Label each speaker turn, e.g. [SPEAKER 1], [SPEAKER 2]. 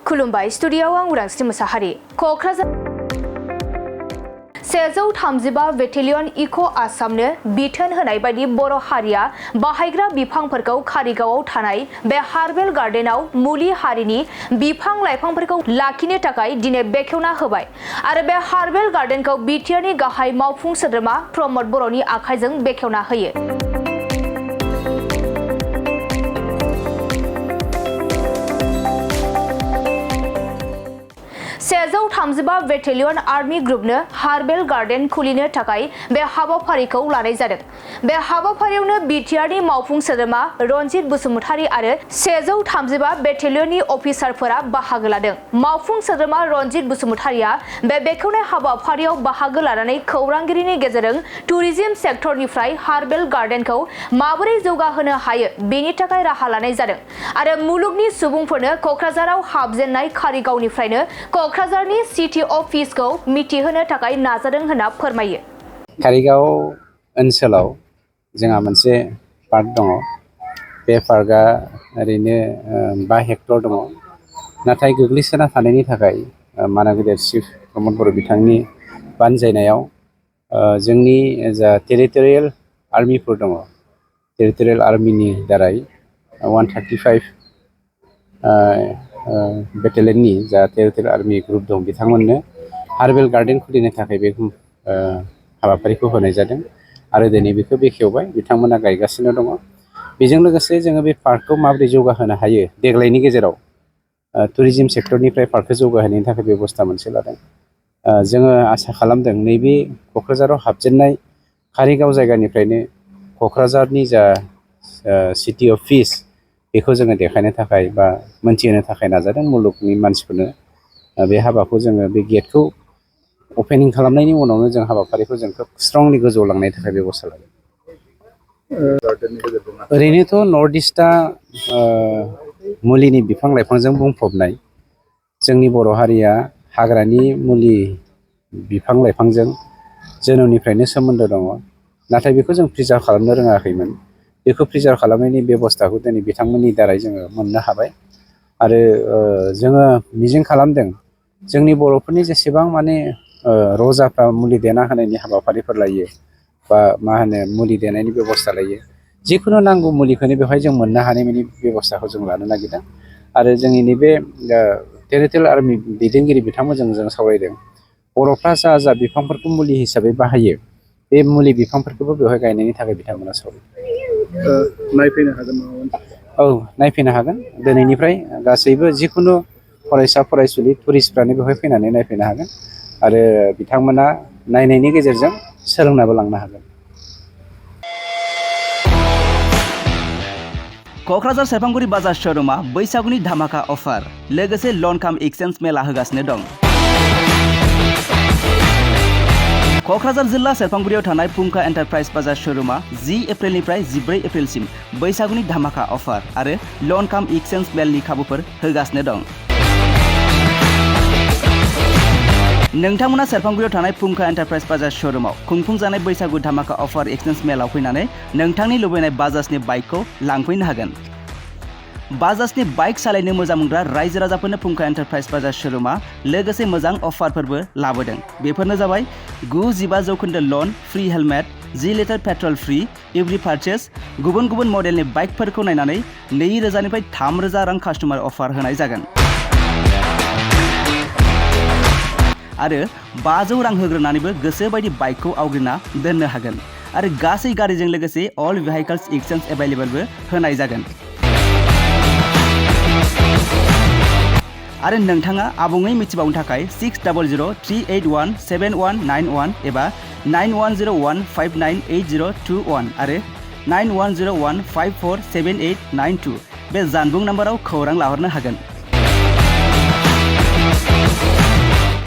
[SPEAKER 1] खुलुमबाय स्टुडियोआव आं उदांस्रि मोसाहारि क'क्राझार 135 बेटेलियन इक' आसामनो बिथोन होनाय बायदि बर' हारिया बाहायग्रा बिफांफोरखौ कारिगावआव थानाय बे हार्बेल गार्डेनाव मुलि हारिनि बिफां लाइफांफोरखौ लाखिनो थाखाय दिनै बेखेवना होबाय आरो बे हार्बेल गार्डेनखौ बिटिआरनि गाहाय मावफुं सोद्रोमा प्रमद बर'नि आखाइजों बेखेवना होयो। 135 बेटेलियन आर्मी ग्रुपनो हार्बेल गार्डेन खुलिनो थाखाय बे हाबाफारिखौ लानाय जादों। बे हाबाफारियावनो बिटिआरनि मावफुं सोद्रोमा रनजित बसुमतारी आरो 135 बेटेलियननि अफिसारफोरा बाहागो लादों। मावफुं सोद्रोमा रनजित बसुमतारीया बे बेखेवनाय हाबाफारियाव बाहागो लानानै खौरांगिरिनि गेजेरजों टुरिज्म सेक्टरनिफ्राय हार्बेल गार्डेनखौ माबोरै जौगाहोनो हायो बेनि थाखाय राहा लानाय जादों आरो मुलुगनि सुबुंफोरनो क'क्राझाराव हाबजेननाय कारिगावनिफ्रायनो क'क्राझारनि सिटी अफिसखौ मिथिहोनो थाखाय नाजादों होनना फोरमायो।
[SPEAKER 2] कारिगाव ओनसोलाव जोंहा मोनसे पार्क दङ। बे पार्कआ ओरैनो 5 हेक्टर दङ। नाथाय गोग्लैसोना थानायनि थाखाय मानागिदेर चिफ प्रमद बर' बिथांनि बानजायनायाव जोंनि जा टेरिटरियेल आर्मिफोर दङ, टेरिटरियेल आर्मिनि दारै 135 बेटेलियननि जा टेरिटरियेल आर्मि ग्रुप दं बिथांमोननो हार्बेल गार्डेन खुलिनो थाखाय बे हाबाफारिखौ होनाय जादों आरो दिनै बेखौ बेखेवबाय, बिथांमोना गायगासिनो दङ। बेजों लोगोसे जोङो बे पार्कखौ माबोरै जौगाहोनो हायो देग्लायनि गेजेराव टुरिज्म सेक्टरनिफ्राय पार्कखौ जौगाहोनायनि थाखाय बेबस्था मोनसे लादों। जोङो आसा खालामदों नैबे क'क्राझाराव हाबजेननाय कारिगाव जायगानिफ्रायनो क'क्राझारनि जा सिटी अफिस बेखौ जोङो देखायनो थाखाय बा मोनथिहोनो थाखाय नाजादों मुलुगनि मानसिफोरनो। बे हाबाखौ जोङो बे गेटखौ अपेनिं खालामनायनि उनावनो जों हाबाफारिखौ जों खोब स्ट्रंलि गोजौआव लांनायनि थाखाय बेबस्था लादों। ओरैनोथ' नर्थ इस्टआ मुलिनि बिफां लाइफांजों बुंफबनाय। जोंनि बर' हारिया हाग्रानि मुलि बिफां लाइफांजों जोनोमनिफ्रायनो सोमोन्दो दङ। नाथाय बेखौ जों प्रिजार्भ खालामनो रोङाखैमोन। बेखौ प्रिजार्भ खालामनायनि बेबस्थाखौ दिनै बिथांमोननि दारै जोङो मोननो हाबाय आरो जोङो मिजिं खालामदों जोंनि बर'फोरनि जेसेबां माने रजाफ्रा मुलि देना होनायनि हाबाफारिफोर लायो बा मुलि देनायनि बेबस्था लायो, जिखुनु नांगौ मुलिखौनो बेवहाय जों मोननो हानायनि बेबस्थाखौ जों लानो नागिरदों आरो जोंनि नैबे टेरिटरियेल आर्मि दैदेनगिरि बिथांमोनजों जों सावरायदों बर'फ्रा जा बिफांफोरखौ मुलि हिसाबै बाहायो बे मुलि बिफांफोरखौबो बेवहाय गायनायनि थाखाय बिथांमोना सावरायदों।
[SPEAKER 3] नायफैनो हागोन नामा?
[SPEAKER 2] औ, नायफैनो हागोन। दिनैनिफ्राय गासैबो जिखुनु फरायसा फरायसुलि टुरिस्टफ्रानो बेवहाय फैनानै नायफैनो हागोन आरो बिथांमोना नायनायनि गेजेरजों सोलोंनाबो लांनो हागोन।
[SPEAKER 4] क'क्राझार सेरफांगुरि बाजार श'रुमा बैसागुनि धामाका अफार लोगोसे लन काम एक्सचेन्ज मेला होगासिनो दं। क'क्राझार जिल्ला सेरफांगुरियाव थानाय फुंखा एन्टारप्राइज बाजार श'रुमा 10 एप्रिलनिफ्राय 14 एप्रिलसिम बैसागुनि धामाका अफार आरो लन काम एक्सचेन्ज मेलनि खाबुफोर होगासिनो दं। नोंथांमोना सेरफांगुरियाव थानाय फुंखा एन्टारप्राइज बाजार श'रुमाव खुंफुंजानाय बैसागु धामाका अफार एक्सचेन्ज मेलाव फैनानै नोंथांनि लुबैनाय बाजाजनि बाइकखौ लांफैनो हागोन। बाजाजनि बाइक सालायनो मोजां मोनग्रा रायजो राजाफोरनो फुंखा एन्टारप्राइज बाजार श'रुमा लोगोसे मोजां अफारफोरबो लाबोदों। बेफोरनो जाबाय 9-15% लन, free helmet, 10 litre petrol free, every purchase, गुबुन गुबुन मडेलनि बाइकफोरखौ नायनानै 2,000 निफ्राय 3,000 रां कास्टमार अफार होनाय जागोन। आरो 500 रां होग्रोनानैबो गोसो बायदि बाइकखौ आवग्रिना दोननो हागोन आरो गासै गारिजों लोगोसे अल भेहिकल्स एक्सचेन्ज एभेलेबलबो होनाय जागोन। आरो नोंथाङा आबुङै मिथिबावनो थाखाय 6003817191 एबा 9101598021 आरो 9101547892 बे जानबुं नाम्बाराव खौरां लाहरनो हागोन।